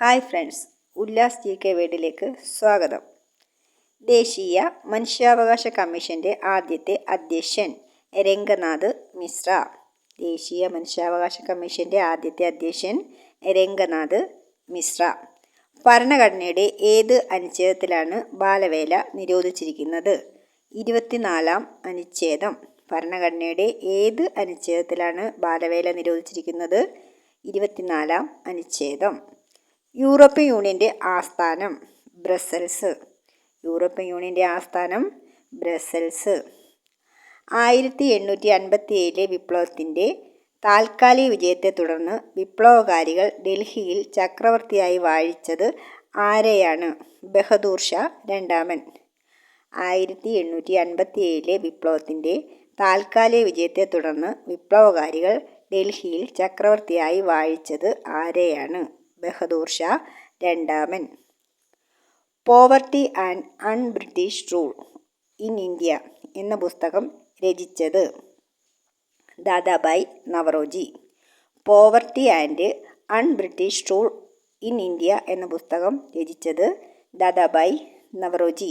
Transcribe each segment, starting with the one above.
Hi friends, Ullas G K വേഡിലേക്ക് സ്വാഗതം. ദേശീയ മനുഷ്യാവകാശ കമ്മീഷൻ്റെ ആദ്യത്തെ അധ്യക്ഷൻ രംഗനാഥ് മിശ്ര. ദേശീയ മനുഷ്യാവകാശ കമ്മീഷൻ്റെ ആദ്യത്തെ അധ്യക്ഷൻ രംഗനാഥ് മിശ്ര. ഭരണഘടനയുടെ ഏത് അനുച്ഛേദത്തിലാണ് ബാലവേല നിരോധിച്ചിരിക്കുന്നത്? 24-ാം അനുച്ഛേദം. ഭരണഘടനയുടെ ഏത് അനുച്ഛേദത്തിലാണ് ബാലവേല നിരോധിച്ചിരിക്കുന്നത്? 24-ാം അനുച്ഛേദം. യൂറോപ്യൻ യൂണിയൻ്റെ ആസ്ഥാനം ബ്രസൽസ്. യൂറോപ്യൻ യൂണിയൻ്റെ ആസ്ഥാനം ബ്രസൽസ്. 1857 വിപ്ലവത്തിൻ്റെ താൽക്കാലിക വിജയത്തെ തുടർന്ന് വിപ്ലവകാരികൾ ഡൽഹിയിൽ ചക്രവർത്തിയായി വാഴിച്ചത് ആരെയാണ്? ബഹദൂർ ഷാ രണ്ടാമൻ. 1857 വിപ്ലവത്തിൻ്റെ താൽക്കാലിക വിജയത്തെ തുടർന്ന് വിപ്ലവകാരികൾ ഡൽഹിയിൽ ചക്രവർത്തിയായി വാഴിച്ചത് ആരെയാണ്? ബഹദൂർ ഷാ രണ്ടാമൻ. Poverty and un British rule in India എന്ന പുസ്തകം രചിച്ചത്? Dadabhai Naoroji. Poverty and un British rule in India എന്ന പുസ്തകം രചിച്ചത് ദാദാഭായ് നവറോജി.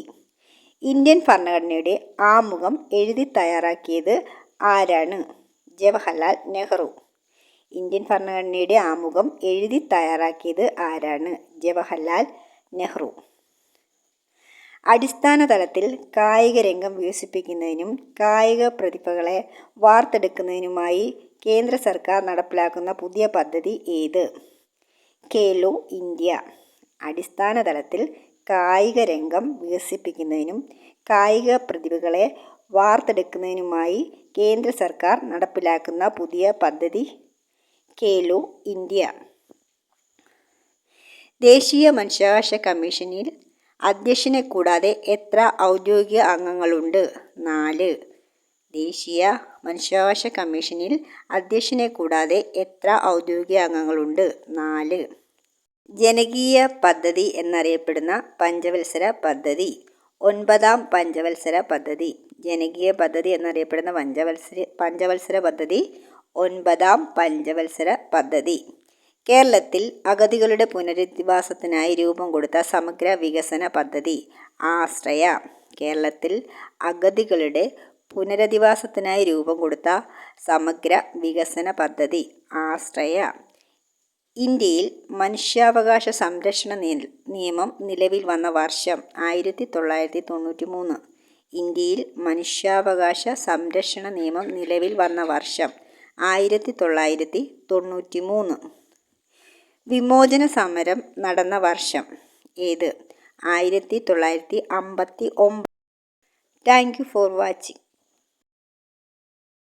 ഇന്ത്യൻ ഭരണഘടനയുടെ ആമുഖം എഴുതി തയ്യാറാക്കിയത് ആരാണ്? ജവഹർലാൽ നെഹ്റു. ഇന്ത്യൻ ഭരണഘടനയുടെ ആമുഖം എഴുതി തയ്യാറാക്കിയത് ആരാണ്? ജവഹർലാൽ നെഹ്റു. അടിസ്ഥാന തലത്തിൽ കായിക രംഗം വികസിപ്പിക്കുന്നതിനും കായിക പ്രതിഭകളെ വാർത്തെടുക്കുന്നതിനുമായി കേന്ദ്ര സർക്കാർ നടപ്പിലാക്കുന്ന പുതിയ പദ്ധതി ഏത്? ഖേലോ ഇന്ത്യ. അടിസ്ഥാന തലത്തിൽ കായിക രംഗം വികസിപ്പിക്കുന്നതിനും കായിക പ്രതിഭകളെ വാർത്തെടുക്കുന്നതിനുമായി കേന്ദ്ര സർക്കാർ നടപ്പിലാക്കുന്ന പുതിയ പദ്ധതി ഖേലോ ഇന്ത്യ. ദേശീയ മനുഷ്യാവകാശ കമ്മീഷനിൽ അധ്യക്ഷനെ കൂടാതെ എത്ര ഔദ്യോഗിക അംഗങ്ങളുണ്ട്? 4. ദേശീയ മനുഷ്യാവകാശ കമ്മീഷനിൽ അധ്യക്ഷനെ കൂടാതെ എത്ര ഔദ്യോഗിക അംഗങ്ങളുണ്ട്? 4. ജനകീയ പദ്ധതി എന്നറിയപ്പെടുന്ന പഞ്ചവത്സര പദ്ധതി? 9-ാം പഞ്ചവത്സര പദ്ധതി. ജനകീയ പദ്ധതി എന്നറിയപ്പെടുന്ന പഞ്ചവത്സര പദ്ധതി 9-ാം പഞ്ചവത്സര പദ്ധതി. കേരളത്തിൽ അഗതികളുടെ പുനരധിവാസത്തിനായി രൂപം കൊടുത്ത സമഗ്ര വികസന പദ്ധതി? ആശ്രയ. കേരളത്തിൽ അഗതികളുടെ പുനരധിവാസത്തിനായി രൂപം കൊടുത്ത സമഗ്ര വികസന പദ്ധതി ആശ്രയ. ഇന്ത്യയിൽ മനുഷ്യാവകാശ സംരക്ഷണ നിയമം നിലവിൽ വന്ന വർഷം? 1993. ഇന്ത്യയിൽ മനുഷ്യാവകാശ സംരക്ഷണ നിയമം നിലവിൽ വന്ന വർഷം? 1993. വിമോചന സമരം നടന്ന വർഷം ഏത്? 1959. Thank you for watching.